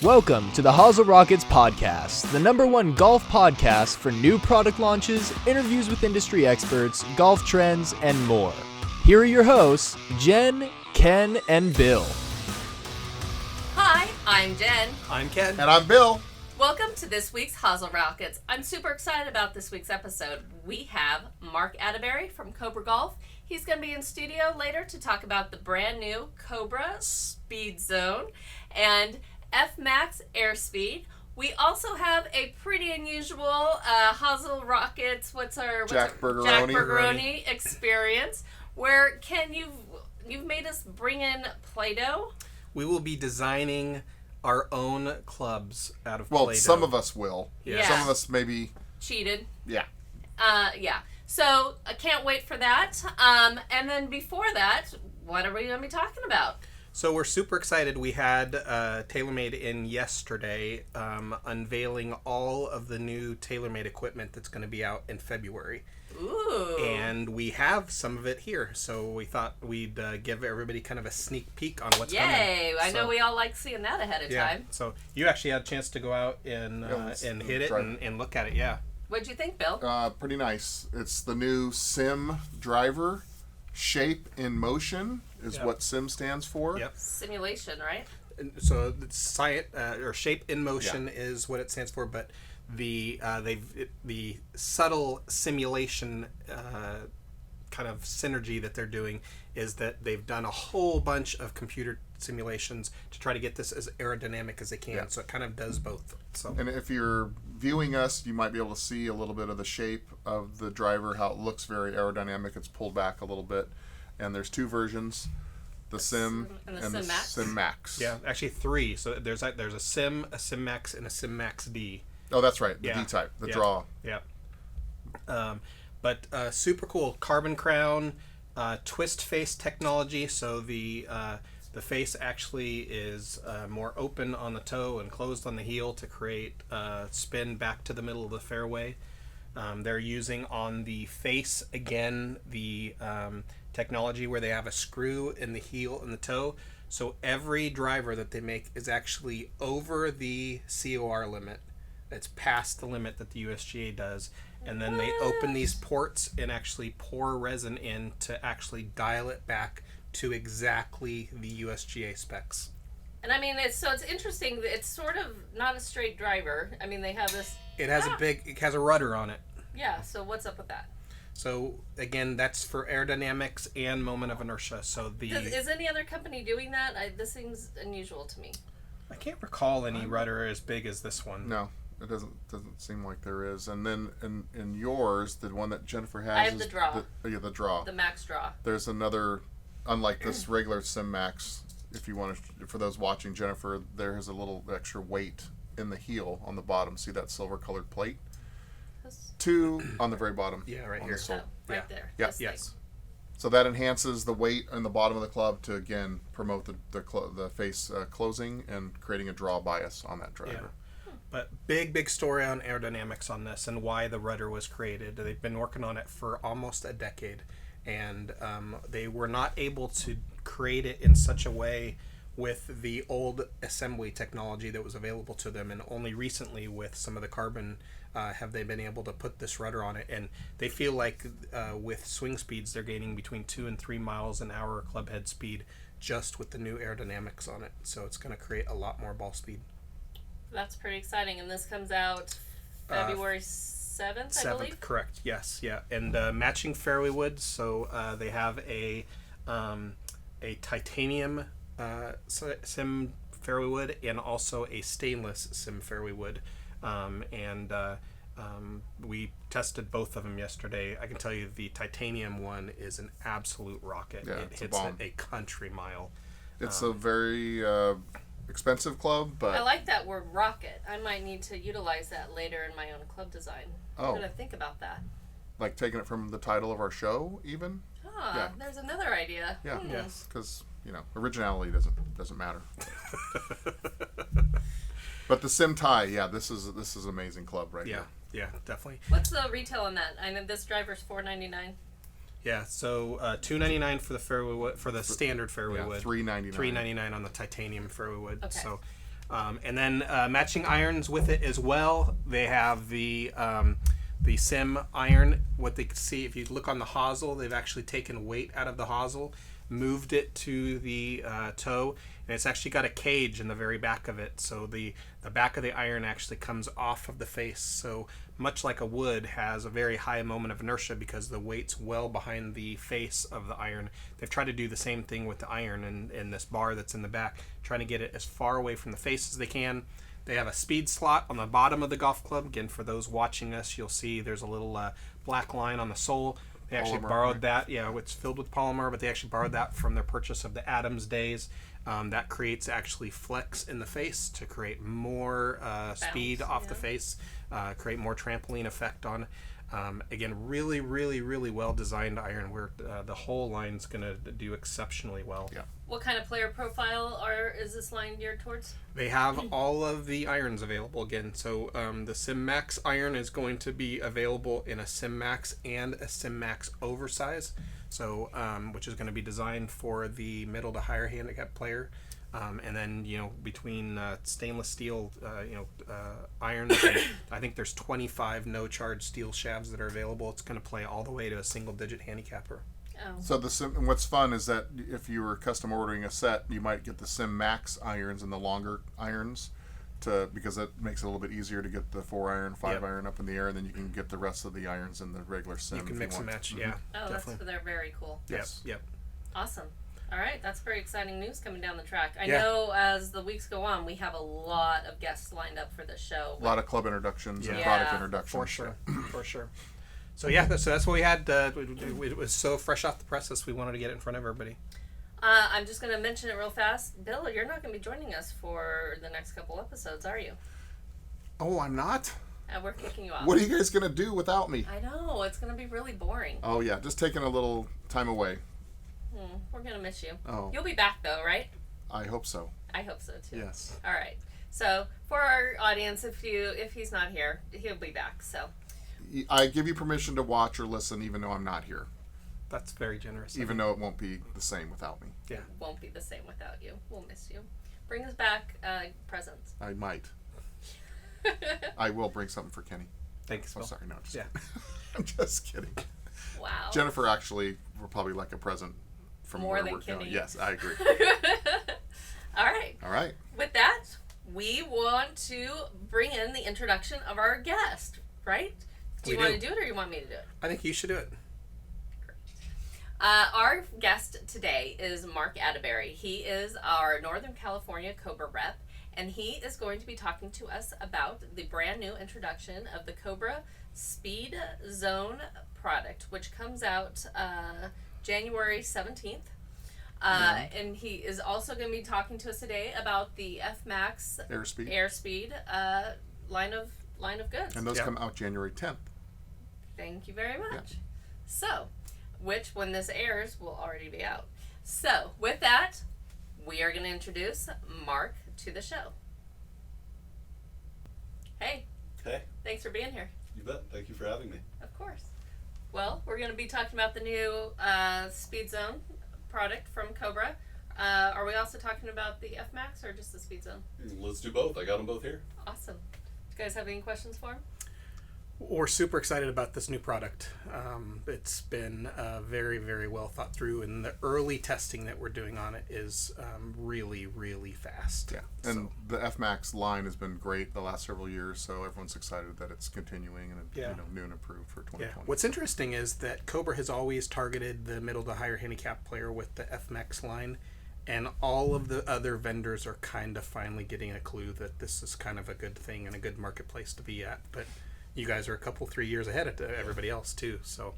Welcome to the Hosel Rockets Podcast, the #1 golf podcast for new product launches, interviews with industry experts, golf trends, and more. Here are your hosts, Jen, Ken, and Bill. Hi, I'm Jen. I'm Ken. And I'm Bill. Welcome to this week's Hosel Rockets. I'm super excited about this week's episode. We have Mark Atterbury from Cobra Golf. He's going to be in studio later to talk about the brand new Cobra Speedzone and F-Max Airspeed. We also have a pretty unusual Hosel Rockets, Jackburgeroni experience, where Ken, you've made us bring in Play-Doh. We will be designing our own clubs out of Play-Doh. Well, some of us will. Yeah. Some of us maybe Cheated. Yeah. Yeah. So I can't wait for that. And then before that, what are we going to be talking about? So we're super excited. We had TaylorMade in yesterday unveiling all of the new TaylorMade equipment that's going to be out in February. Ooh. And we have some of it here. So we thought we'd give everybody kind of a sneak peek on what's coming. Yay! I know we all like seeing that ahead of time. So you actually had a chance to go out and hit it and look at it. Yeah. What'd you think, Bill? Pretty nice. It's the new SZ Driver. Shape in motion is what SIM stands for. Yep. Simulation, right? So the shape in motion is what it stands for, but the subtle simulation kind of synergy that they're doing is that they've done a whole bunch of computer simulations to try to get this as aerodynamic as they can. Yeah. So it kind of does both. So. And if you're viewing us, you might be able to see a little bit of the shape of the driver, how it looks very aerodynamic. It's pulled back a little bit. And there's two versions, the Sim and the Sim Max. Yeah, actually three. So there's a Sim Max, and a Sim Max D. Oh, that's right. The D type, the draw. Yeah. But super cool. Carbon crown, twist face technology. So the face actually is more open on the toe and closed on the heel to create spin back to the middle of the fairway. They're using on the face, again, the technology where they have a screw in the heel and the toe. So every driver that they make is actually over the COR limit. It's past the limit that the USGA does. And then they open these ports and actually pour resin in to actually dial it back to exactly the USGA specs. And I mean, it's interesting. It's sort of not a straight driver. I mean, they have this. It has it has a rudder on it. Yeah. So what's up with that? So again, that's for aerodynamics and moment of inertia. So is any other company doing that? This seems unusual to me. I can't recall any rudder as big as this one. No. It doesn't seem like there is. And then in yours, the one that Jennifer has I have the draw. The draw. The Max draw. There's another, unlike this regular Sim Max, if you want to, for those watching, Jennifer, there is a little extra weight in the heel on the bottom. See that silver colored plate? Two on the very bottom. Yeah, right here. The right there. Yeah. Yes. So that enhances the weight in the bottom of the club to, again, promote the face closing and creating a draw bias on that driver. Yeah. But big story on aerodynamics on this and why the rudder was created. They've been working on it for almost a decade, and they were not able to create it in such a way with the old assembly technology that was available to them, and only recently with some of the carbon have they been able to put this rudder on it. And they feel like with swing speeds they're gaining between 2 and 3 miles an hour club head speed just with the new aerodynamics on it. So it's going to create a lot more ball speed. That's pretty exciting, and this comes out February 7th, I believe? Correct, yes, yeah. And matching fairway wood, so they have a titanium sim fairway wood and also a stainless sim fairway wood. We tested both of them yesterday. I can tell you the titanium one is an absolute rocket. Yeah, it hits a country mile. It's a very... expensive club, but I like that word rocket. I might need to utilize that later in my own club design. I'm gonna think about that. Like taking it from the title of our show, even. There's another idea. Yeah, yes, because originality doesn't matter. But the Sim Tie, this is an amazing club right here. Yeah, definitely. What's the retail on that? I know this driver's $499. Yeah, so $299 for the fairway wood, for the standard fairway wood. $399. $399 on the titanium fairway wood. Okay. So And then matching irons with it as well. They have the Sim iron. What they can see, if you look on the hosel, they've actually taken weight out of the hosel, moved it to the toe, and it's actually got a cage in the very back of it. So the back of the iron actually comes off of the face. So much like a wood has a very high moment of inertia because the weight's well behind the face of the iron. They've tried to do the same thing with the iron and this bar that's in the back, trying to get it as far away from the face as they can. They have a speed slot on the bottom of the golf club. Again, for those watching us, you'll see there's a little black line on the sole. They actually borrowed that. Yeah, it's filled with polymer, but they actually borrowed that from their purchase of the Adams days. That creates actually flex in the face to create more speed off the face, create more trampoline effect on. Again, really, really, really well designed iron where the whole line's going to do exceptionally well. Yeah. What kind of player profile is this line geared towards? They have all of the irons available again. So the Sim Max iron is going to be available in a Sim Max and a Sim Max oversize. So which is going to be designed for the middle to higher handicap player. And then, between stainless steel, irons, and I think there's 25 no-charge steel shafts that are available. It's going to play all the way to a single-digit handicapper. Oh. So what's fun is that if you were custom ordering a set, you might get the Sim Max irons and the longer irons, because that makes it a little bit easier to get the 4-iron, 5-iron up in the air, and then you can get the rest of the irons in the regular Sim. You can mix and match, yeah. Oh, definitely. they're very cool. Yes. Yep. Awesome. All right, that's very exciting news coming down the track. I know as the weeks go on, we have a lot of guests lined up for this show. A lot of club introductions and product introductions. For sure, for sure. So that's what we had. It was so fresh off the presses, we wanted to get it in front of everybody. I'm just going to mention it real fast. Bill, you're not going to be joining us for the next couple episodes, are you? Oh, I'm not? We're kicking you off. What are you guys going to do without me? I know, it's going to be really boring. Oh, yeah, just taking a little time away. We're going to miss you. Oh. You'll be back, though, right? I hope so. I hope so, too. Yes. All right. So, for our audience, if he's not here, he'll be back, so. I give you permission to watch or listen even though I'm not here. That's very generous. Even though it won't be the same without me. Yeah. Won't be the same without you. We'll miss you. Bring us back presents. I might. I will bring something for Kenny. Thanks, Phil. Oh, sorry. No, just Yeah. I'm just kidding. Wow. Jennifer actually will probably like a present from More where than we're Kenny. going. Yes, I agree. All right. All right. With that, we want to bring in the introduction of our guest, right? Do you want to do it or you want me to do it? I think you should do it. Our guest today is Mark Atterbury. He is our Northern California Cobra rep, and he is going to be talking to us about the brand new introduction of the Cobra Speedzone product, which comes out January 17th. And he is also going to be talking to us today about the F-Max Airspeed line of goods. And those come out January 10th. Thank you very much. Yeah. So, which, when this airs, will already be out. So, with that, we are going to introduce Mark to the show. Hey. Hey. Thanks for being here. You bet. Thank you for having me. Of course. Well, we're going to be talking about the new Speedzone product from Cobra. Are we also talking about the F-Max or just the Speedzone? Let's do both. I got them both here. Awesome. Do you guys have any questions for him? We're super excited about this new product. It's been very, very well thought through, and the early testing that we're doing on it is really, really fast. Yeah, and the F-Max line has been great the last several years, so everyone's excited that it's continuing and new and improved for 2020. Yeah. What's interesting is that Cobra has always targeted the middle to higher handicap player with the F-Max line, and all of the other vendors are kind of finally getting a clue that this is kind of a good thing and a good marketplace to be at. But you guys are a couple, 3 years ahead of everybody else too. So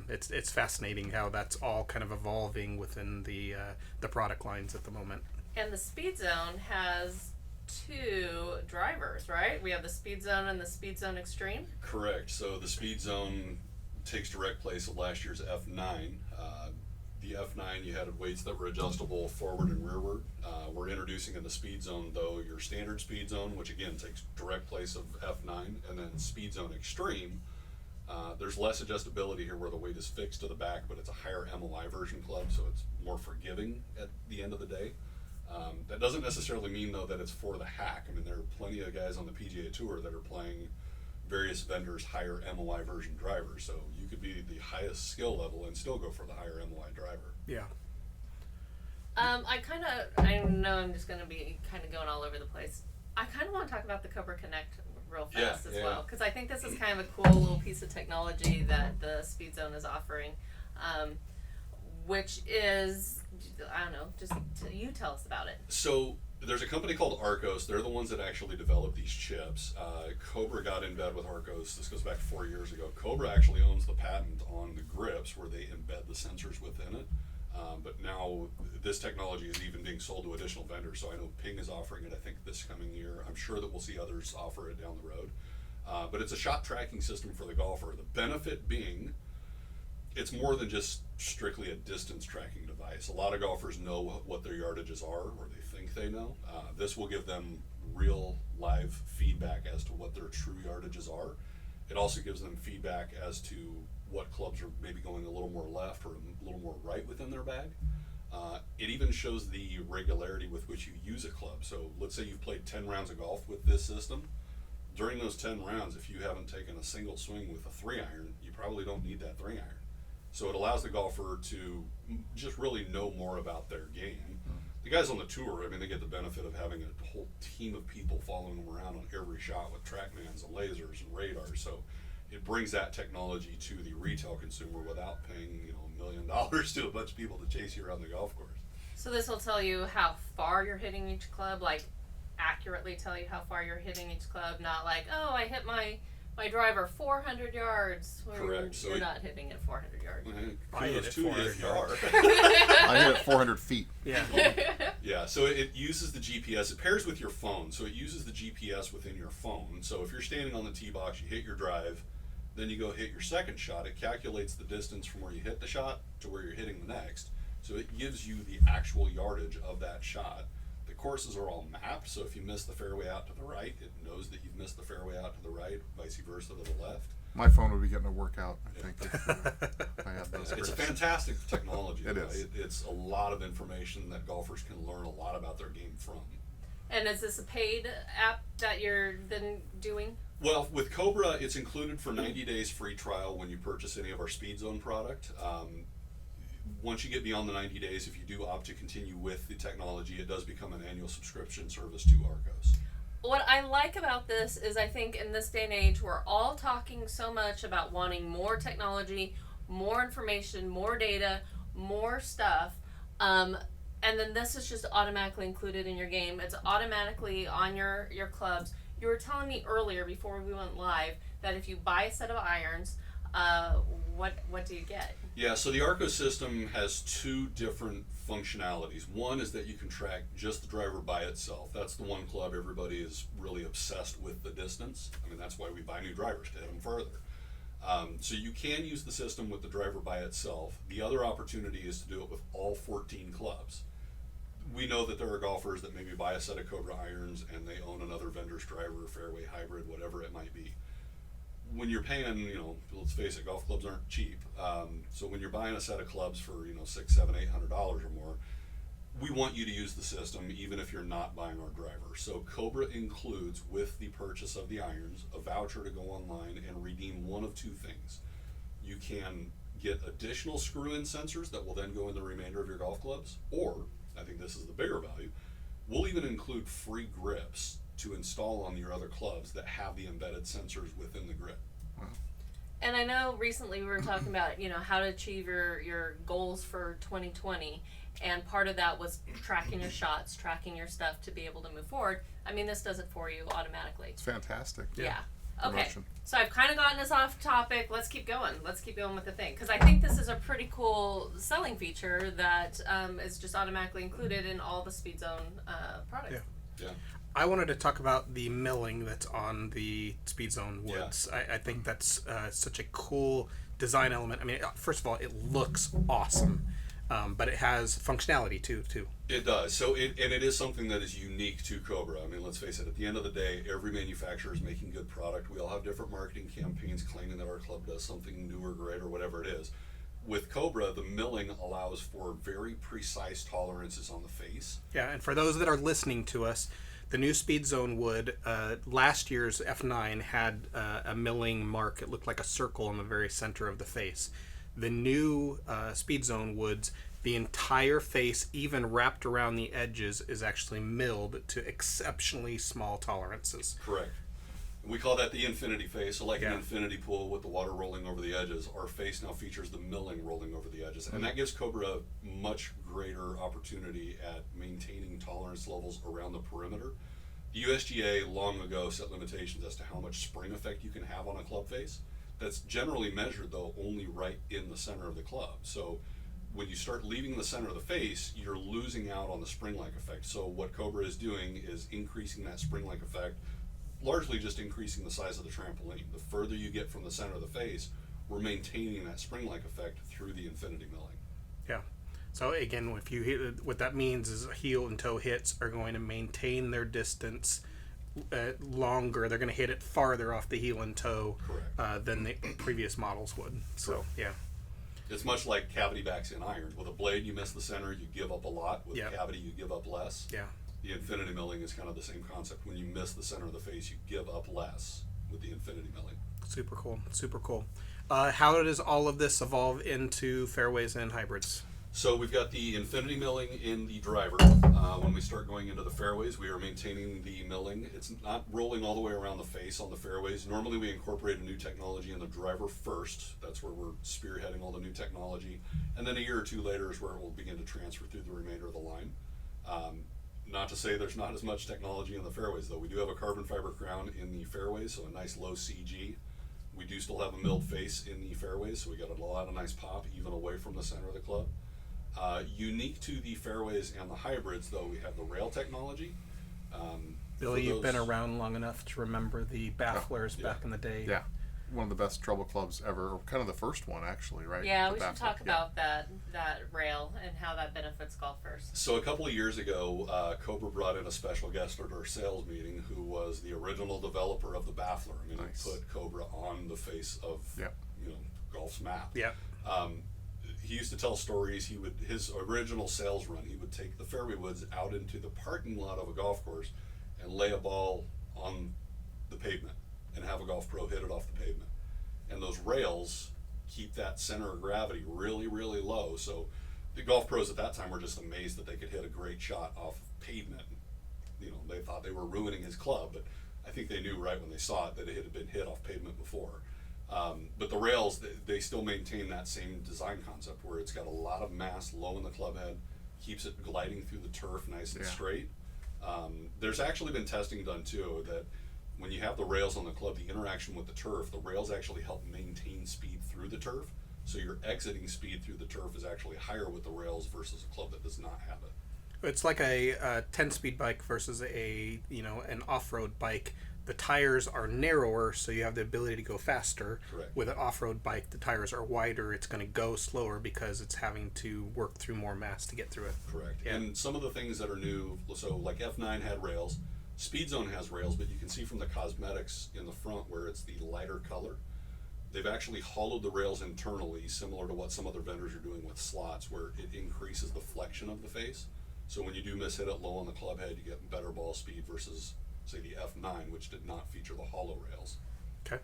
it's fascinating how that's all kind of evolving within the product lines at the moment. And the Speedzone has two drivers, right? We have the Speedzone and the Speedzone Xtreme. Correct. So the Speedzone takes direct place of last year's F9. The F9, you had weights that were adjustable forward and rearward. We're introducing in the Speedzone, though, your standard Speedzone, which again takes direct place of F9, and then Speedzone Xtreme. There's less adjustability here where the weight is fixed to the back, but it's a higher MOI version club, so it's more forgiving at the end of the day. That doesn't necessarily mean, though, that it's for the hack. I mean, there are plenty of guys on the PGA Tour that are playing various vendors' higher MOI version drivers. So you could be the highest skill level and still go for the higher MOI driver. Yeah. I know I'm just going to be kind of going all over the place. I kind of want to talk about the Cobra Connect real fast as well, because I think this is kind of a cool little piece of technology that the Speedzone is offering, which is, I don't know, just you tell us about it. So there's a company called Arcos. They're the ones that actually developed these chips. Cobra got in bed with Arcos. This goes back 4 years ago. Cobra actually owns the patent on the grips where they embed the sensors within it. But now this technology is even being sold to additional vendors. So I know Ping is offering it, I think, this coming year. I'm sure that we'll see others offer it down the road. But it's a shot tracking system for the golfer. The benefit being, it's more than just strictly a distance tracking device. A lot of golfers know what their yardages are, or they think they know. This will give them real live feedback as to what their true yardages are. It also gives them feedback as to what clubs are maybe going a little more left or a little more right within their bag. It even shows the regularity with which you use a club. So let's say you've played 10 rounds of golf with this system. During those 10 rounds, if you haven't taken a single swing with a 3-iron, you probably don't need that 3-iron. So it allows the golfer to just really know more about their game. The guys on the tour, I mean, they get the benefit of having a whole team of people following them around on every shot with TrackMans and lasers and radars. So it brings that technology to the retail consumer without paying, $1 million to a bunch of people to chase you around the golf course. So this will tell you how far you're hitting each club, like accurately tell you how far you're hitting each club, not like, oh, I hit my driver 400 yards. Correct. You're not hitting it 400 yards. I hit it 400 yards. I hit it 400 feet. Yeah. Yeah, so it uses the GPS. It pairs with your phone, so it uses the GPS within your phone. So if you're standing on the tee box, you hit your drive, then you go hit your second shot. It calculates the distance from where you hit the shot to where you're hitting the next. So it gives you the actual yardage of that shot. The courses are all mapped, so if you miss the fairway out to the right, it knows that you've missed the fairway out to the right, vice versa to the left. My phone would be getting a workout, I think, if I had those. It's a fantastic technology. It is. It's a lot of information that golfers can learn a lot about their game from. And is this a paid app that you're then doing? Well, with Cobra, it's included for 90 days free trial when you purchase any of our Speedzone product. Once you get beyond the 90 days, if you do opt to continue with the technology, it does become an annual subscription service to Arcos. What I like about this is I think in this day and age, we're all talking so much about wanting more technology, more information, more data, more stuff. And then this is just automatically included in your game. It's automatically on your clubs. You were telling me earlier before we went live that if you buy a set of irons, what do you get? Yeah, so the Arcos system has two different functionalities. One is that you can track just the driver by itself. That's the one club everybody is really obsessed with, the distance. I mean, that's why we buy new drivers, to hit them further. So you can use the system with the driver by itself. The other opportunity is to do it with all 14 clubs. We know that there are golfers that maybe buy a set of Cobra irons and they own another vendor's driver, fairway, hybrid, whatever it might be. When you're paying, let's face it, golf clubs aren't cheap. So when you're buying a set of clubs for, $600, $700, $800 or more, we want you to use the system even if you're not buying our driver. So Cobra includes, with the purchase of the irons, a voucher to go online and redeem one of two things. You can get additional screw-in sensors that will then go in the remainder of your golf clubs, or, I think this is the bigger value, we'll even include free grips to install on your other clubs that have the embedded sensors within the grip. And I know recently we were talking about, how to achieve your goals for 2020, and part of that was tracking your shots, tracking your stuff to be able to move forward. I mean, this does it for you automatically. It's fantastic. Yeah. Okay. Promotion. So I've kind of gotten us off topic. Let's keep going. Let's keep going with the thing, because I think this is a pretty cool selling feature that is just automatically included in all the Speedzone products. Yeah. I wanted to talk about the milling that's on the Speedzone woods. Yeah. I think that's such a cool design element. I mean, first of all, it looks awesome, but it has functionality too. It does. So it is something that is unique to Cobra. I mean, let's face it, at the end of the day, every manufacturer is making good product. We all have different marketing campaigns claiming that our club does something new or great or whatever it is. with Cobra, the milling allows for very precise tolerances on the face. Yeah, and for those that are listening to us, the new Speedzone wood, last year's F9 had a milling mark. It looked like a circle in the very center of the face. The new Speedzone woods, the entire face, even wrapped around the edges, is actually milled to exceptionally small tolerances. Correct. We call that the infinity face, so like an infinity pool with the water rolling over the edges. Our face now features the milling rolling over the edges, and that gives Cobra much greater opportunity at maintaining tolerance levels around the perimeter. The USGA long ago set limitations as to how much spring effect you can have on a club face. That's generally measured, though, only right in the center of the club. So when you start leaving the center of the face, you're losing out on the spring-like effect. So what Cobra is doing is increasing that spring-like effect, largely just increasing the size of the trampoline. The further you get from the center of the face, we're maintaining that spring-like effect through the infinity milling. Yeah. So again, if you hit, what that means is heel and toe hits are going to maintain their distance longer. They're going to hit it farther off the heel and toe than the previous models would. So yeah, it's much like cavity backs in irons. With a blade, you miss the center, you give up a lot. With a cavity, you give up less. Yeah. The infinity milling is kind of the same concept. When you miss the center of the face, you give up less with the infinity milling. Super cool. Super cool. How does all of this evolve into fairways and hybrids? So we've got the infinity milling in the driver. When we start going into the fairways, we are maintaining the milling. It's not rolling all the way around the face on the fairways. Normally we incorporate a new technology in the driver first. That's where we're spearheading all the new technology. And then a year or two later is where it will begin to transfer through the remainder of the line. Not to say there's not as much technology in the fairways, though. We do have a carbon fiber crown in the fairways, so a nice low CG. We do still have a milled face in the fairways, so we got a lot of nice pop even away from the center of the club. Unique to the fairways and the hybrids, though, we have the rail technology. Billy, you've been around long enough to remember the bafflers back in the day. Yeah, one of the best treble clubs ever, kind of the first one actually, right? Yeah, the we should talk about that rail and how that benefits golfers. So a couple of years ago, Cobra brought in a special guest at our sales meeting who was the original developer of the baffler. I mean, he put Cobra on the face of golf's map. Yeah. He used to tell stories. His original sales run, he would take the fairway woods out into the parking lot of a golf course and lay a ball on the pavement and have a golf pro hit it off the pavement. And those rails keep that center of gravity really, really low. So the golf pros at that time were just amazed that they could hit a great shot off pavement. They thought they were ruining his club, but I think they knew right when they saw it that it had been hit off pavement before. But the rails, they still maintain that same design concept where it's got a lot of mass low in the club head, keeps it gliding through the turf nice and straight. There's actually been testing done too that when you have the rails on the club, the interaction with the turf, the rails actually help maintain speed through the turf. So your exiting speed through the turf is actually higher with the rails versus a club that does not have it. It's like a 10-speed bike versus an off-road bike. The tires are narrower, so you have the ability to go faster. Correct. With an off-road bike, the tires are wider. It's going to go slower because it's having to work through more mass to get through it. Correct. Yeah. And some of the things that are new, so like F9 had rails, Speedzone has rails, but you can see from the cosmetics in the front where it's the lighter color, they've actually hollowed the rails internally, similar to what some other vendors are doing with slots, where it increases the flexion of the face. So when you do miss hit it low on the club head, you get better ball speed versus, say, the F9, which did not feature the hollow rails. Okay.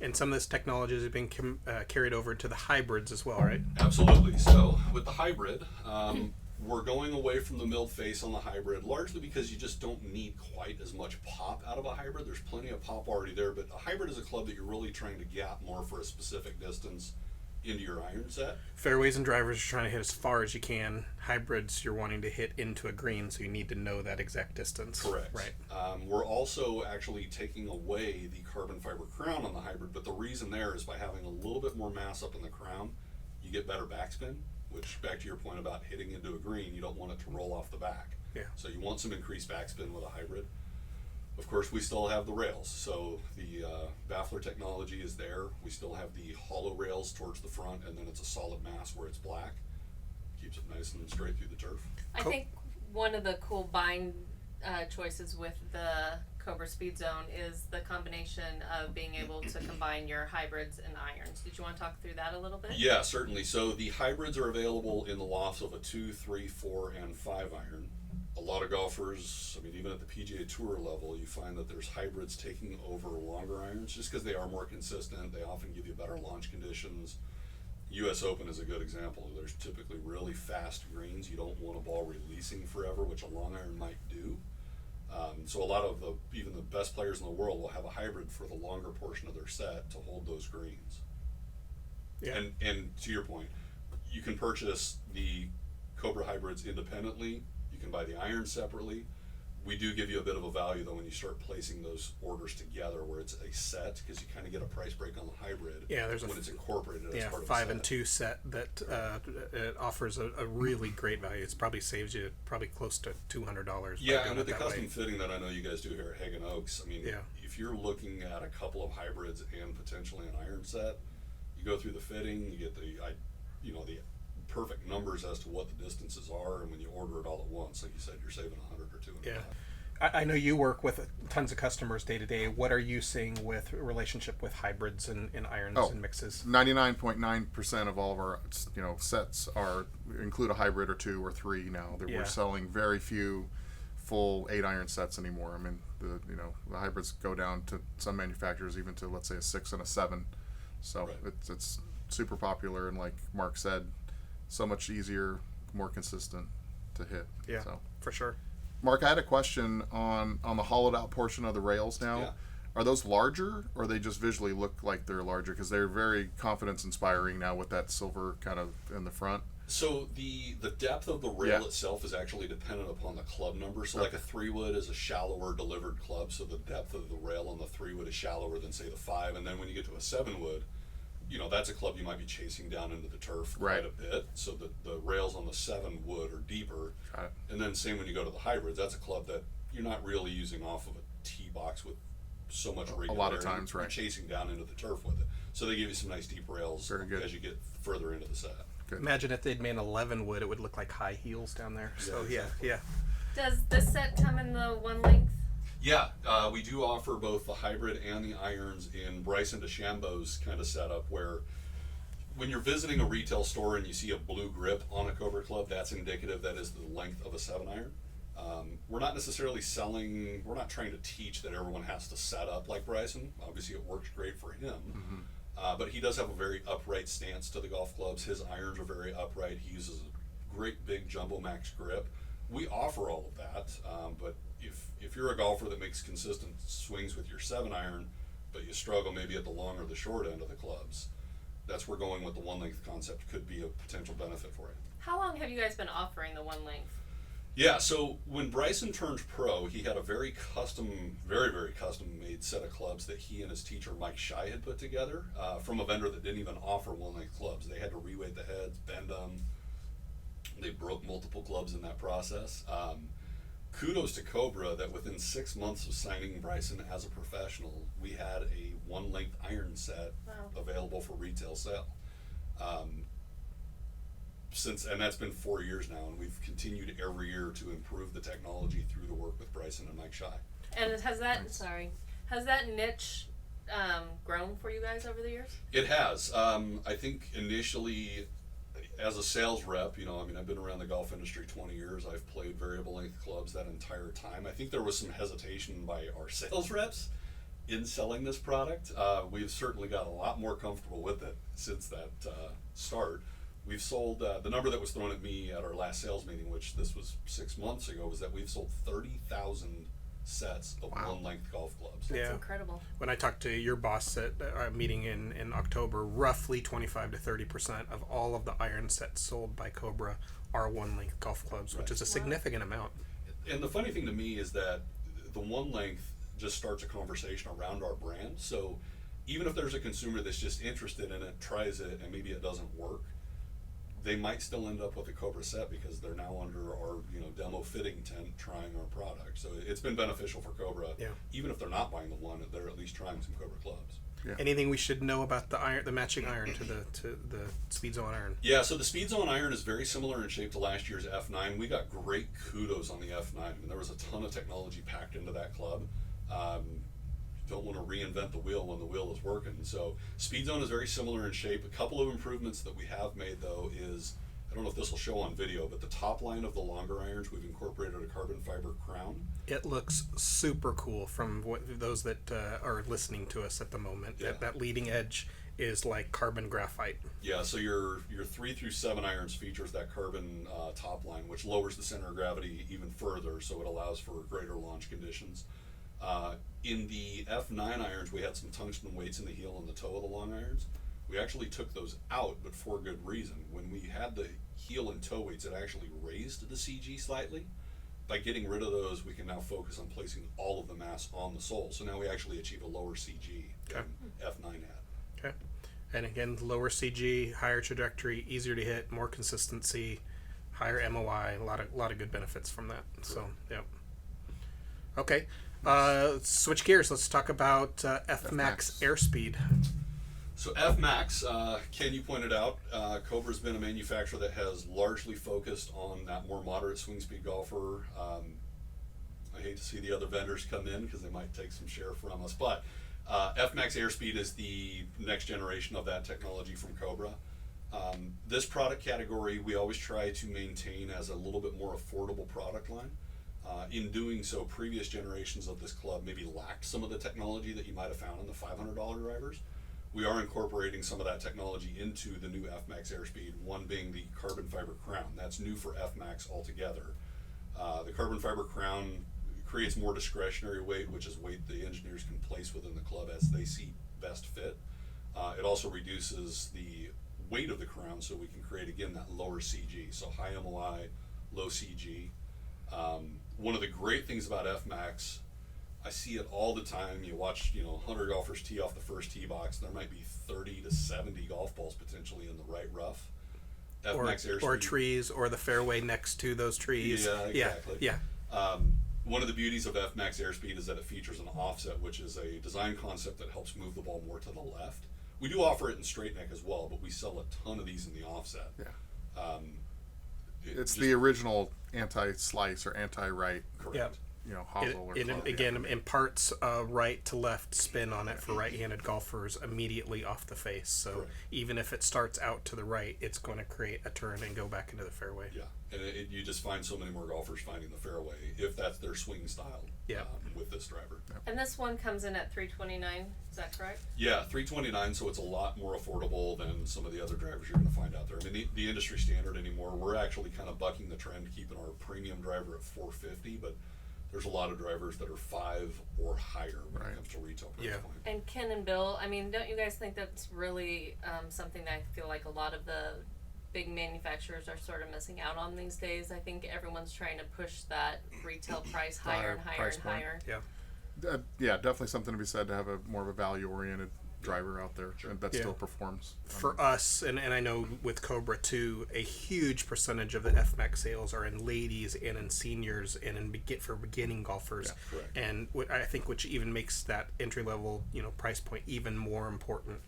And some of this technology has been carried over to the hybrids as well, right? Absolutely. So with the hybrid, we're going away from the milled face on the hybrid, largely because you just don't need quite as much pop out of a hybrid. There's plenty of pop already there, but a hybrid is a club that you're really trying to gap more for a specific distance into your iron set. Fairways and drivers are trying to hit as far as you can. Hybrids, you're wanting to hit into a green, so you need to know that exact distance. Correct. Right. We're also actually taking away the carbon fiber crown on the hybrid, but the reason there is by having a little bit more mass up in the crown, you get better backspin, which, back to your point about hitting into a green, you don't want it to roll off the back. Yeah. So you want some increased backspin with a hybrid. Of course, we still have the rails, so the baffler technology is there. We still have the hollow rails towards the front, and then it's a solid mass where it's black. Keeps it nice and straight through the turf. I think one of the cool bind choices with the Cobra Speedzone is the combination of being able to combine your hybrids and irons. Did you want to talk through that a little bit? Yeah, certainly. So the hybrids are available in the lofts of a 2, 3, 4, and 5 iron. A lot of golfers, I mean, even at the PGA Tour level, you find that there's hybrids taking over longer irons just because they are more consistent. They often give you better launch conditions. U.S. Open is a good example. There's typically really fast greens. You don't want a ball releasing forever, which a long iron might do. So a lot of even the best players in the world will have a hybrid for the longer portion of their set to hold those greens. Yeah. And to your point, you can purchase the Cobra hybrids independently. You can buy the irons separately. We do give you a bit of a value though when you start placing those orders together, where it's a set, because you kind of get a price break on the hybrid. Yeah, there's when it's incorporated as part of 5 the set. and 2 set that it offers a really great value. It's probably saves you close to $200. Yeah, and with the custom fitting that I know you guys do here at Hagen Oaks, I mean, Yeah. if you're looking at a couple of hybrids and potentially an iron set, you go through the fitting, you get the perfect numbers as to what the distances are, and when you order it all at once, like you said, you're saving $100 or $200. Yeah. I know you work with tons of customers day to day. What are you seeing with relationship with hybrids and irons and mixes? 99.9% of all of our sets include a hybrid or 2 or 3 now. That We're selling very few full 8-iron sets anymore. I mean, the hybrids go down to some manufacturers even to, let's say, a 6 and a 7. So Right. it's super popular, and like Mark said, so much easier, more consistent to hit. Yeah, So. for sure. Mark, I had a question on the hollowed out portion of the rails now. Yeah. Are those larger, or they just visually look like they're larger? Because they're very confidence inspiring now with that silver kind of in the front. So the depth of the rail itself is actually dependent upon the club number. So like a 3-wood is a shallower delivered club, so the depth of the rail on the 3-wood is shallower than say the 5. And then when you get to a 7-wood, that's a club you might be chasing down into the turf quite a bit. So the rails on the 7-wood are deeper. Got it. And then same when you go to the hybrids, that's a club that you're not really using off of a tee box with so much regularity. A lot of times, right. You're chasing down into the turf with it. So they give you some nice deep rails Very good. as you get further into the set. Good. Imagine if they'd made an 11-wood, it would look like high heels down there. So exactly. yeah. Does this set come in the one length? Yeah, we do offer both the hybrid and the irons in Bryson DeChambeau's kind of setup, where when you're visiting a retail store and you see a blue grip on a Cobra club, that's indicative that is the length of a 7-iron. We're not necessarily we're not trying to teach that everyone has to set up like Bryson. Obviously it works great for him. Mm-hmm. But he does have a very upright stance to the golf clubs. His irons are very upright. He uses a great big Jumbo Max grip. We offer all of that, but if you're a golfer that makes consistent swings with your 7-iron, but you struggle maybe at the long or the short end of the clubs, that's where going with the one length concept could be a potential benefit for you. How long have you guys been offering the one length? Yeah, so when Bryson turned pro, he had a very very custom made set of clubs that he and his teacher Mike Shy had put together from a vendor that didn't even offer one length clubs. They had to reweight the heads, bend them. They broke multiple clubs in that process. Kudos to Cobra that within 6 months of signing Bryson as a professional, we had a one length iron set available for retail sale. And that's been 4 years now, and we've continued every year to improve the technology through the work with Bryson and Mike Shy. And has that niche grown for you guys over the years? It has. I think initially, as a sales rep, I've been around the golf industry 20 years. I've played variable length clubs that entire time. I think there was some hesitation by our sales reps in selling this product. We've certainly got a lot more comfortable with it since that start. We've sold, the number that was thrown at me at our last sales meeting, which this was 6 months ago, was that we've sold 30,000 sets of one-length golf clubs. That's incredible. When I talked to your boss at our meeting in October, roughly 25 to 30% of all of the iron sets sold by Cobra are one-length golf clubs, which is a significant amount. And the funny thing to me is that the one-length just starts a conversation around our brand. So even if there's a consumer that's just interested in it, tries it, and maybe it doesn't work, they might still end up with a Cobra set because they're now under our demo fitting tent trying our product. So it's been beneficial for Cobra. Yeah. Even if they're not buying the one, they're at least trying some Cobra clubs. Yeah. Anything we should know about the iron, the matching iron to the Speedzone iron? Yeah, so the Speedzone iron is very similar in shape to last year's F9. We got great kudos on the F9. I mean, there was a ton of technology packed into that club. Don't want to reinvent the wheel when the wheel is working. So Speedzone is very similar in shape. A couple of improvements that we have made, though, is, I don't know if this will show on video, but the top line of the longer irons, we've incorporated a carbon fiber crown. It looks super cool from those that are listening to us at the moment. Yeah. That leading edge is like carbon graphite. Yeah, so your 3 through 7 irons features that carbon top line, which lowers the center of gravity even further, so it allows for greater launch conditions. In the F9 irons, we had some tungsten weights in the heel and the toe of the long irons. We actually took those out, but for good reason. When we had the heel and toe weights, it actually raised the CG slightly. By getting rid of those, we can now focus on placing all of the mass on the sole. So now we actually achieve a lower CG than F9 had. Okay. And again, lower CG, higher trajectory, easier to hit, more consistency, higher MOI, a lot of good benefits from that. So, yeah. Okay. Switch gears. Let's talk about F-Max Airspeed. So F-Max, Ken, you pointed out, Cobra's been a manufacturer that has largely focused on that more moderate swing speed golfer. I hate to see the other vendors come in because they might take some share from us, but F-Max Airspeed is the next generation of that technology from Cobra. This product category we always try to maintain as a little bit more affordable product line. In doing so, previous generations of this club maybe lacked some of the technology that you might have found in the $500 drivers. We are incorporating some of that technology into the new F-Max Airspeed, one being the carbon fiber crown. That's new for F-Max altogether. The carbon fiber crown creates more discretionary weight, which is weight the engineers can place within the club as they see best fit. It also reduces the weight of the crown so we can create, again, that lower CG. So high MOI, low CG. One of the great things about F-Max, I see it all the time. You watch, 100 golfers tee off the first tee box. There might be 30 to 70 golf balls potentially in the right rough. F-Max Airspeed, or trees, or the fairway next to those trees. Yeah, exactly. Yeah. One of the beauties of F-Max Airspeed is that it features an offset, which is a design concept that helps move the ball more to the left. We do offer it in straight neck as well, but we sell a ton of these in the offset. Yeah. It's the original anti-slice or anti-right. Correct. Yep. Hosel or club. Again, imparts right to left spin on it for right-handed golfers immediately off the face. So Correct. even if it starts out to the right, it's going to create a turn and go back into the fairway. Yeah, and you just find so many more golfers finding the fairway if that's their swing style. Yeah. With this driver. Yep. And this one comes in at $329. Is that correct? Yeah, $329, so it's a lot more affordable than some of the other drivers you're going to find out there. I mean, the industry standard anymore, we're actually kind of bucking the trend, keeping our premium driver at $450, but there's a lot of drivers that are $500 or higher when it comes to retail price point. And Ken and Bill, I mean, don't you guys think that's really something that I feel like a lot of the big manufacturers are sort of missing out on these days? I think everyone's trying to push that retail price higher and higher and higher. Yeah. Yeah, definitely something to be said to have a more of a value-oriented driver out there that still performs. For us, and I know with Cobra too, a huge percentage of the F-Max sales are in ladies and in seniors and for beginning golfers. Yeah, correct. And I think which even makes that entry level price point even more important.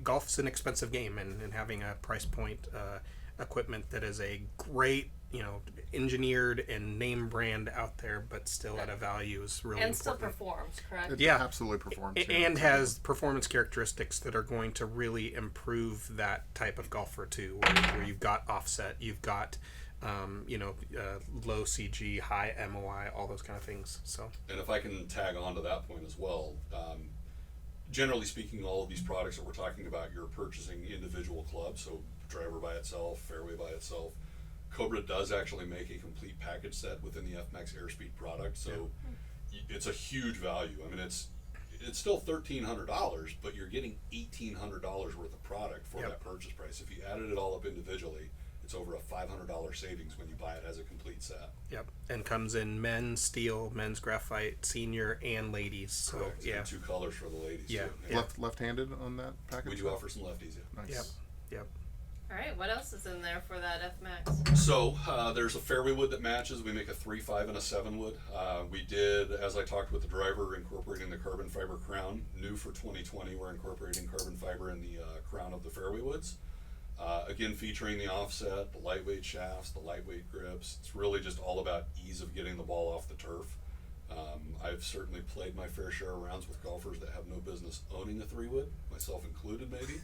Golf's an expensive game, and having a price point equipment that is a great engineered and name brand out there, but still at a value is really and important. still performs, correct? It absolutely performs. And has performance characteristics that are going to really improve that type of golfer too, where you've got offset, you've got low CG, high MOI, all those kind of things. So, And if I can tag on to that point as well, generally speaking, all of these products that we're talking about, you're purchasing individual clubs, so driver by itself, fairway by itself. Cobra does actually make a complete package set within the F-Max Airspeed product, so it's a huge value. I mean, it's still $1,300, but you're getting $1,800 worth of product for that purchase price. If you added it all up individually, it's over a $500 savings when you buy it as a complete set. Yep, and comes in men's steel, men's graphite, senior, and ladies. So Correct. And 2 colors for the ladies. Yeah. too. Left-handed on that package. We do offer some lefties. Yeah. Nice. Yep. All right, what else is in there for that F-Max? So there's a fairway wood that matches. We make a 3, 5, and a 7 wood. We did, as I talked with the driver, incorporating the carbon fiber crown. New for 2020, we're incorporating carbon fiber in the crown of the fairway woods. Again, featuring the offset, the lightweight shafts, the lightweight grips. It's really just all about ease of getting the ball off the turf. I've certainly played my fair share of rounds with golfers that have no business owning a 3-wood, myself included maybe.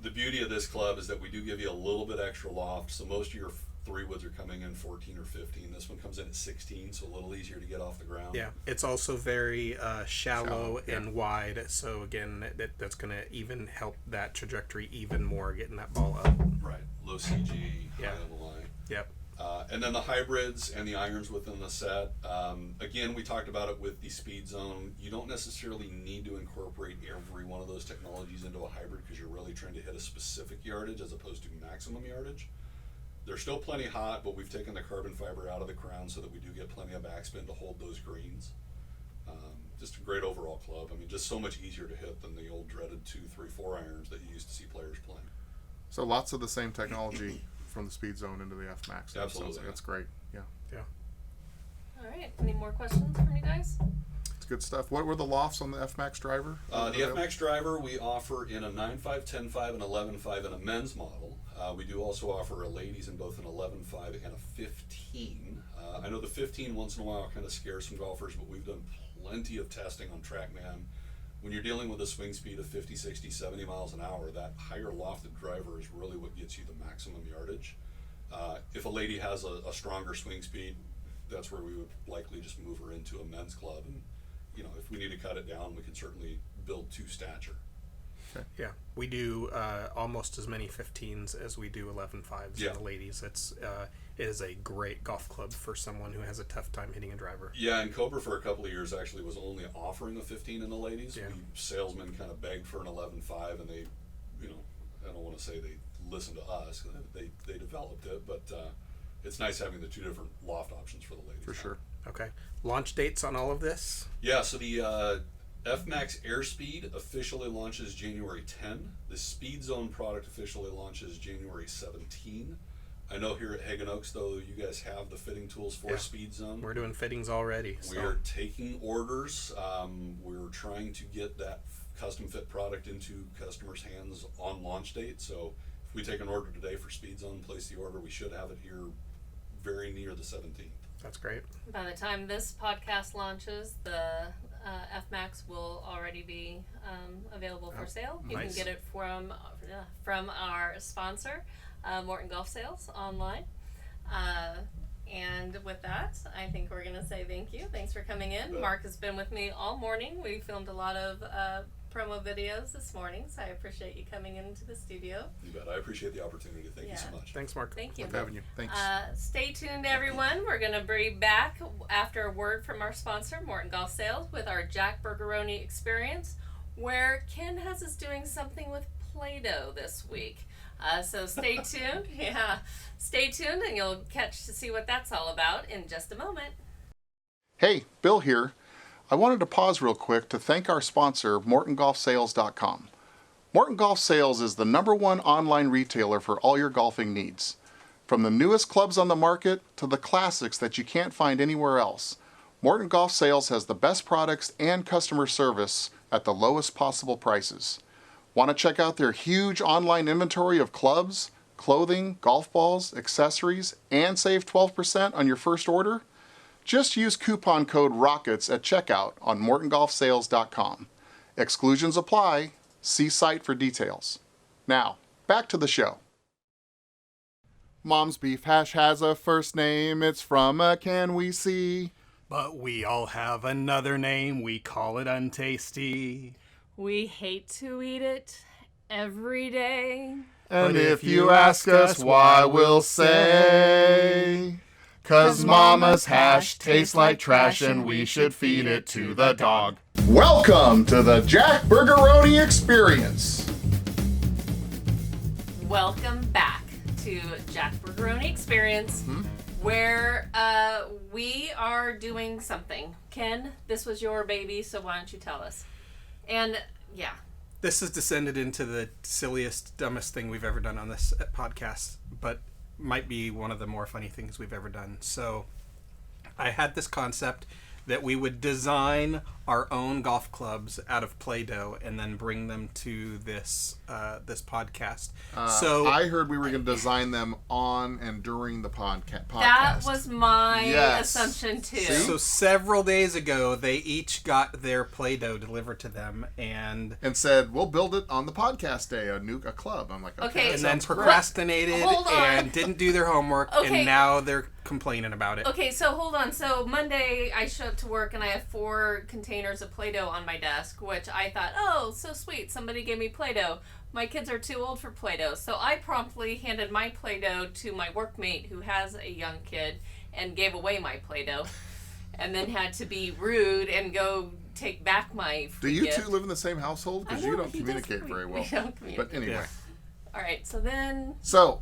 The beauty of this club is that we do give you a little bit extra loft, so most of your 3-woods are coming in 14 or 15. This one comes in at 16, so a little easier to get off the ground. Yeah, it's also very shallow and wide, so again, that's going to even help that trajectory even more, getting that ball up. Right, low CG, high on the line. Yep. And then the hybrids and the irons within the set. Again, we talked about it with the Speedzone. You don't necessarily need to incorporate every one of those technologies into a hybrid because you're really trying to hit a specific yardage as opposed to maximum yardage. They're still plenty hot, but we've taken the carbon fiber out of the crown so that we do get plenty of backspin to hold those greens. Just a great overall club. I mean, just so much easier to hit than the old dreaded 2, 3, 4 irons that you used to see players playing. So lots of the same technology from the Speedzone into the F-Max. Absolutely. That's great. Yeah. All right, any more questions from you guys? It's good stuff. What were the lofts on the F-Max driver? The F-Max driver we offer in a 9.5, 10.5, and 11.5 in a men's model. We do also offer a ladies in both an 11.5 and a 15. I know the 15 once in a while kind of scares some golfers, but we've done plenty of testing on TrackMan. When you're dealing with a swing speed of 50, 60, 70 miles an hour, that higher lofted driver is really what gets you the maximum yardage. If a lady has a stronger swing speed, that's where we would likely just move her into a men's club. And, you know, if we need to cut it down, we can certainly build to stature. Yeah, we do almost as many 15s as we do 11.5s in the ladies. It is a great golf club for someone who has a tough time hitting a driver. Yeah, and Cobra for a couple of years actually was only offering a 15 in the ladies. Yeah. We salesmen kind of begged for an 11.5, and they, you know, I don't want to say they listened to us. They developed it, but it's nice having the two different loft options for the ladies. For sure. Okay. Launch dates on all of this? Yeah, so the F-Max Airspeed officially launches January 10. The Speedzone product officially launches January 17. I know here at Hagen Oaks, though, you guys have the fitting tools for Speedzone. We're doing fittings already. We are taking orders. We're trying to get that custom fit product into customers' hands on launch date. So if we take an order today for Speedzone, place the order, we should have it here very near the 17th. That's great. By the time this podcast launches, the F-Max will already be available for sale. You nice. can get it from our sponsor, Morton Golf Sales, online. And with that, I think we're going to say thank you. Thanks for coming in. Yeah. Mark has been with me all morning. We filmed a lot of promo videos this morning, so I appreciate you coming into the studio. You bet. I appreciate the opportunity. Thank you so much. Thanks, Mark. Thank you. Love having you. Thanks. Stay tuned, everyone. We're going to be back after a word from our sponsor, Morton Golf Sales, with our Jackburgeroni experience, where Ken has us doing something with Play-Doh this week. So stay tuned. Stay tuned, and you'll catch to see what that's all about in just a moment. Hey, Bill here. I wanted to pause real quick to thank our sponsor, MortonGolfSales.com. Morton Golf Sales is the #1 online retailer for all your golfing needs. From the newest clubs on the market to the classics that you can't find anywhere else, Morton Golf Sales has the best products and customer service at the lowest possible prices. Want to check out their huge online inventory of clubs, clothing, golf balls, accessories, and save 12% on your first order? Just use coupon code ROCKETS at checkout on MortonGolfSales.com. Exclusions apply. See site for details. Now, back to the show. Mom's Beef Hash has a first name. It's from a Can We See. But we all have another name. We call it untasty. We hate to eat it every day. And if you ask us why, we'll say, 'cause Mama's hash tastes like trash and we should feed it to the dog. Welcome to the Jackburgeroni Experience. Welcome back to Jackburgeroni Experience, where we are doing something. Ken, this was your baby, so why don't you tell us? And yeah, This has descended into the silliest, dumbest thing we've ever done on this podcast, but might be one of the more funny things we've ever done. So I had this concept that we would design our own golf clubs out of Play-Doh and then bring them to this podcast. So I heard we were going to design them on and during the podcast. That was my assumption too. So several days ago, they each got their Play-Doh delivered to them and said, we'll build it on the podcast day, a club. I'm like, okay. And then procrastinated and didn't do their homework, and now they're complaining about it. Okay, so hold on. So Monday, I show up to work and I have 4 containers of Play-Doh on my desk, which I thought, oh, so sweet. Somebody gave me Play-Doh. My kids are too old for Play-Doh. So I promptly handed my Play-Doh to my workmate who has a young kid and gave away my Play-Doh. And then had to be rude and go take back my free Do you gift. two live in the same household? Because you don't communicate very well. We don't communicate. But anyway. Yeah. All right, so then... So,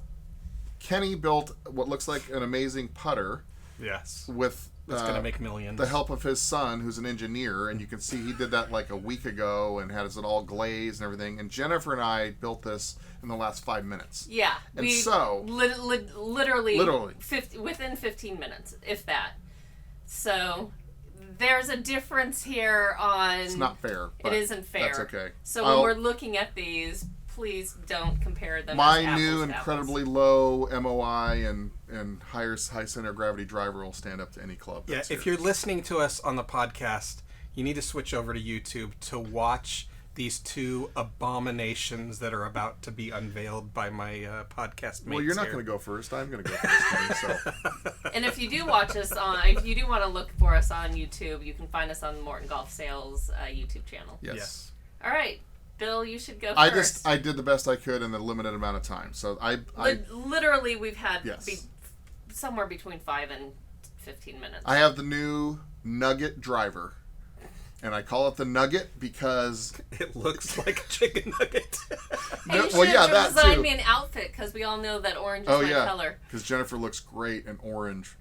Kenny built what looks like an amazing putter. Yes. With It's going to make millions. the help of his son, who's an engineer, and you can see he did that like a week ago and has it all glazed and everything. And Jennifer and I built this in the last 5 minutes. Yeah. And so... Literally. Within 15 minutes, if that. So... There's a difference here on... It's not fair. It isn't fair. That's okay. So when we're looking at these, please don't compare them My as apples new to incredibly apples. low MOI and high center of gravity driver will stand up to any club. Yeah, if you're listening to us on the podcast, you need to switch over to YouTube to watch these 2 abominations that are about to be unveiled by my podcast mates. Well, you're not going to go first. I'm going to go first, Kenny, so... And if you do watch us if you do want to look for us on YouTube, you can find us on the Morton Golf Sales YouTube channel. Yes. All right, Bill, you should go first. I did the best I could in the limited amount of time. So Literally, we've had Yes. somewhere between 5 and 15 minutes. I have the new Nugget driver. And I call it the Nugget because... It looks like a chicken nugget. Hey, you should that design too. me an outfit because we all know that orange is my color. Because Jennifer looks great in orange.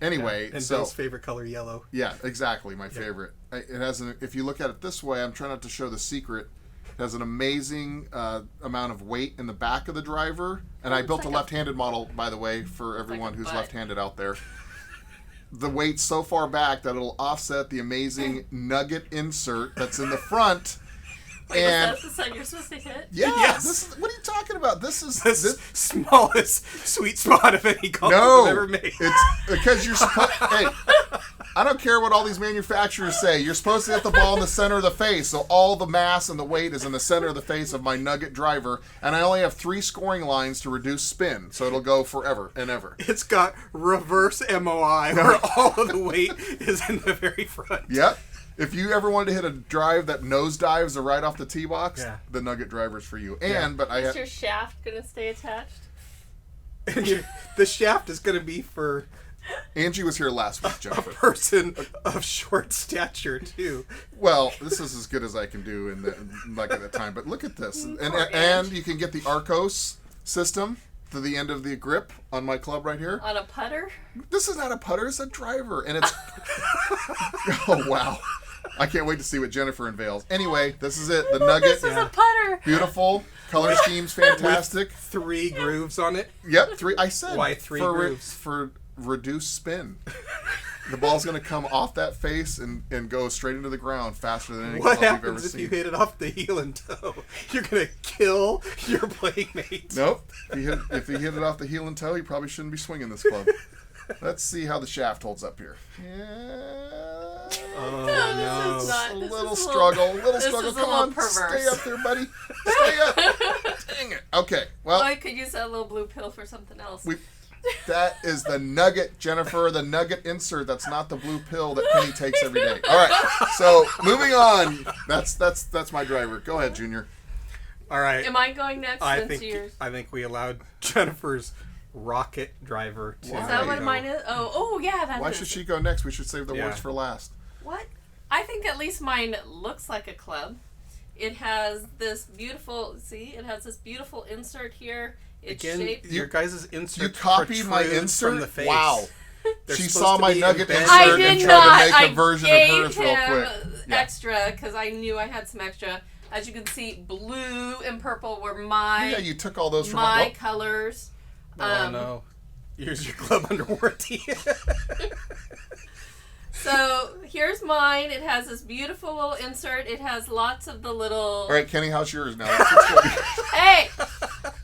Anyway, and so... Bill's favorite color, yellow. Yeah, exactly, my favorite. It has if you look at it this way, I'm trying not to show the secret. It has an amazing amount of weight in the back of the driver. And I built a left-handed model, by the way, for everyone who's left-handed out there. The weight's so far back that it'll offset the amazing Nugget insert that's in the front. Wait, and was that the side you're supposed to hit? Yeah. Yes. What are you talking about? This is the smallest sweet spot of any golf I've ever made. It's because you're supposed... Hey, I don't care what all these manufacturers say. You're supposed to hit the ball in the center of the face, so all the mass and the weight is in the center of the face of my Nugget driver, and I only have 3 scoring lines to reduce spin, so it'll go forever and ever. It's got reverse MOI, where all of the weight is in the very front. Yep. If you ever wanted to hit a drive that nosedives right off the tee box, the Nugget driver's for you. Is your shaft going to stay attached? The shaft is going to be for... Angie was here last week, Jennifer. A person of short stature, too. Well, this is as good as I can do at the time. But look at this. And you can get the Arcos system to the end of the grip on my club right here. On a putter? This is not a putter. It's a driver. And it's... Oh, wow. I can't wait to see what Jennifer unveils. Anyway, this is it. The Nugget. This is a putter. Beautiful. Color scheme's fantastic. With 3 grooves on it. Yep, 3. I said. Why 3 grooves? For reduced spin. The ball's going to come off that face and go straight into the ground faster than any club you've ever seen. What happens if you hit it off the heel and toe? You're going to kill your playmate. Nope. If you hit it off the heel and toe, you probably shouldn't be swinging this club. Let's see how the shaft holds up here. Yeah. Oh, no. A little struggle. Come on. Perverse. Stay up there, buddy. Stay up. Dang it. Okay. Well, I could use that little blue pill for something else. That is the Nugget, Jennifer, the Nugget insert. That's not the blue pill that Penny takes every day. All right. So, moving on. That's my driver. Go ahead, Junior. All right. Am I going next? I think we allowed Jennifer's rocket driver to... Is that what mine is? Oh, yeah, that is. Why should she go next? We should save the worst for last. What? I think at least mine looks like a club. It has this beautiful insert here. It's shaped. Your guys' insert. You copied my insert? From the face. Wow. She supposed saw to my be Nugget embedded. insert and tried to make a version of hers real quick. Extra because I knew I had some extra. As you can see, blue and purple were my Yeah, you took all those from my colors. Oh no. Here's your club under warranty. So here's mine. It has this beautiful little insert. It has lots of the little... All right, Kenny, how's yours now? Hey!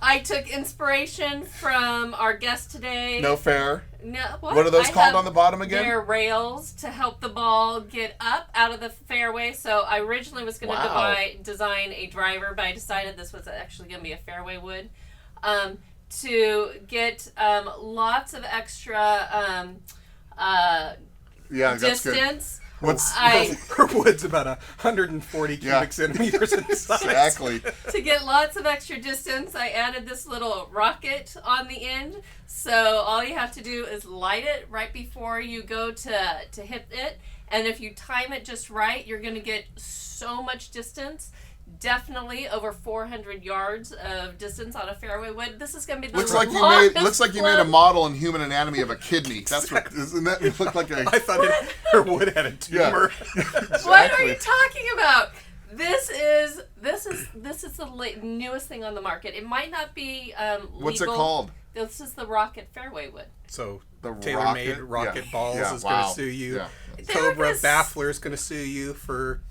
I took inspiration from our guest today. No fair. No, What are those called on the bottom again? They're rails to help the ball get up out of the fairway. So I originally was going to design a driver, but I decided this was actually going to be a fairway wood. To get lots of extra distance. Her wood's about 140 cubic centimeters in size. Exactly. To get lots of extra distance, I added this little rocket on the end. So all you have to do is light it right before you go to hit it. And if you time it just right, you're going to get so much distance. Definitely over 400 yards of distance on a fairway wood. This is going to be the looks like you made a model in human anatomy of a kidney. That's what isn't that? It looked like a. I thought her wood had a tumor. Yeah. Exactly. What are you talking about? This is the newest thing on the market. It might not be legal. What's it called? This is the Rocket Fairway Wood. So the tailor-made rocket balls is going to sue you. Yeah. Cobra Baffler is going to sue you for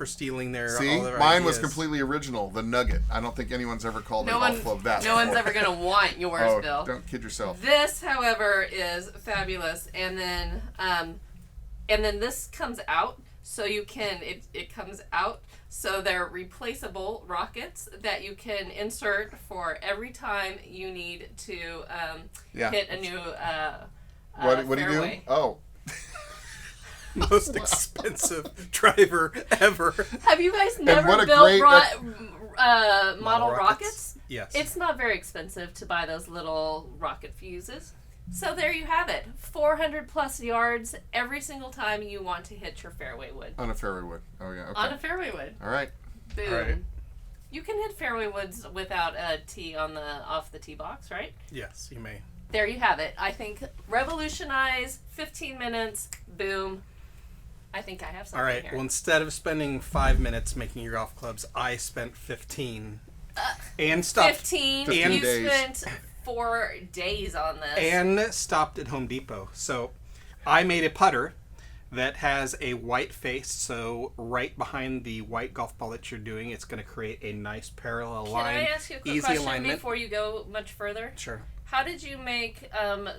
stealing their. See, all their mine ideas. was completely original. The Nugget. I don't think anyone's ever called a golf club that. No one's ever gonna want yours, Bill. Don't kid yourself. This, however, is fabulous, and then this comes out, so you can it comes out, so they're replaceable rockets that you can insert for every time you need to hit a new what do you do? fairway. Oh. Most expensive driver ever. Have you guys never what a built great model rockets? Yes. It's not very expensive to buy those little rocket fuses. So there you have it. 400 plus yards every single time you want to hit your fairway wood. On a fairway wood. Oh yeah. Okay. On a fairway wood. All right. Boom. All right. You can hit fairway woods without a tee off the tee box, right? Yes, you may. There you have it. I think revolutionize, 15 minutes, boom. I think I have something All right. here. Well, instead of spending 5 minutes making your golf clubs, I spent 15. And stopped. 15. And You days. spent 4 days on this. And stopped at Home Depot. So I made a putter that has a white face. So right behind the white golf ball that you're doing, it's going to create a nice parallel line. Can I ask you a quick easy question alignment. before you go much further? Sure. How did you make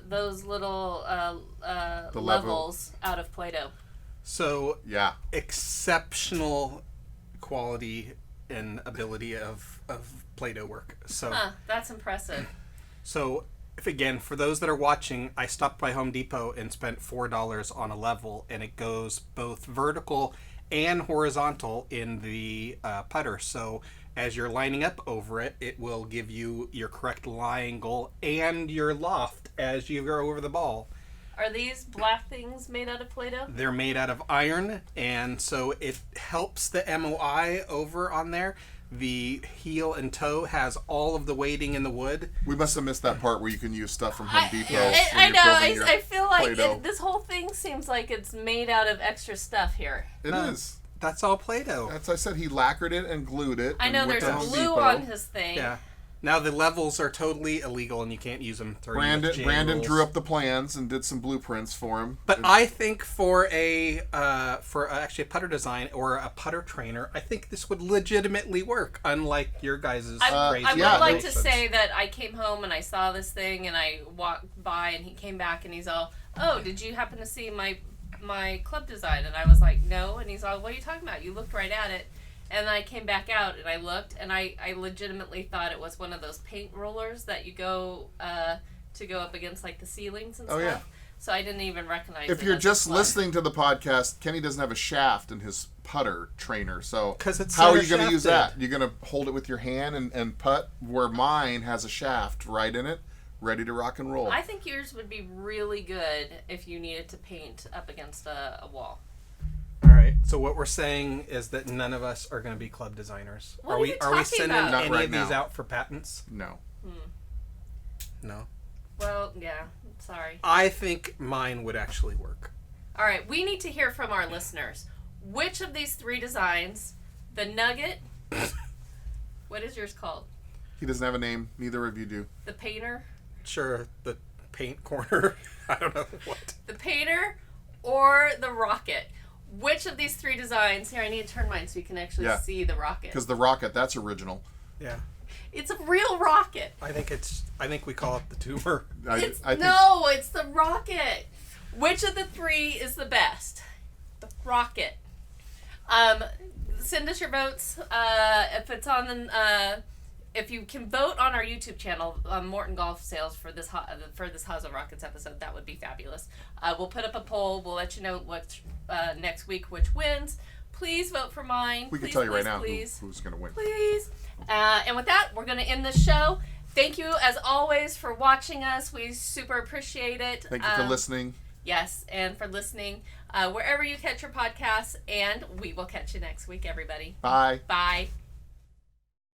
those little The levels out of Play-Doh? So Yeah. exceptional quality and ability of Play-Doh work. So That's impressive. So, for those that are watching, I stopped by Home Depot and spent $4 on a level, and it goes both vertical and horizontal in the putter. So, as you're lining up over it, it will give you your correct lie angle and your loft as you go over the ball. Are these black things made out of Play-Doh? They're made out of iron, and so it helps the MOI over on there. The heel and toe has all of the weighting in the wood. We must have missed that part where you can use stuff from Home Depot. I know. I feel like Play-Doh. this whole thing seems like it's made out of extra stuff here. It No. is. That's all Play-Doh. That's I said he lacquered it and glued it. I and know went there's to Home glue Depot. on his thing. Yeah. Now the levels are totally illegal and you can't use them. Brandon drew up the plans and did some blueprints for him. But I think for actually a putter design or a putter trainer, I think this would legitimately work. Unlike your guys' crazy. I would yeah, like to nonsense. say that I came home and I saw this thing and I walked by and he came back and he's all, "Oh, did you happen to see my club design?" And I was like, "No." And he's all, "What are you talking about? You looked right at it." And I came back out and I looked and I legitimately thought it was one of those paint rollers that you go to go up against like the ceilings and stuff. Yeah. So I didn't even recognize it. If you're as a just plug. listening to the podcast, Kenny doesn't have a shaft in his putter trainer. So 'Cause it's how are you center going to use shafted. that? You're going to hold it with your hand and putt where mine has a shaft right in it, ready to rock and roll. I think yours would be really good if you needed to paint up against a wall. All right. So what we're saying is that none of us are going to be club designers. What are are we? you Are we talking sending about? Not any right of these now. out for patents? No. No. Well, yeah. Sorry. I think mine would actually work. All right, we need to hear from our listeners. Which of these 3 designs, the Nugget, What is yours called? He doesn't have a name. Neither of you do. The Painter? Sure, the paint corner. I don't know what. The Painter or the Rocket? Which of these three designs? Here, I need to turn mine so you can actually see the rocket. Because the rocket, that's original. Yeah. It's a real rocket. I think we call it the tumor. It's the rocket. Which of the three is the best? The rocket. Send us your votes. If it's on the, if you can vote on our YouTube channel, Morton Golf Sales for this Hosel Rockets episode, that would be fabulous. We'll put up a poll. We'll let you know what next week which wins. Please vote for mine. We can tell you right now who's going to win. Please. And with that, we're going to end this show. Thank you, as always, for watching us. We super appreciate it. Thank you for listening. Yes, and for listening wherever you catch your podcasts. And we will catch you next week, everybody. Bye. Bye.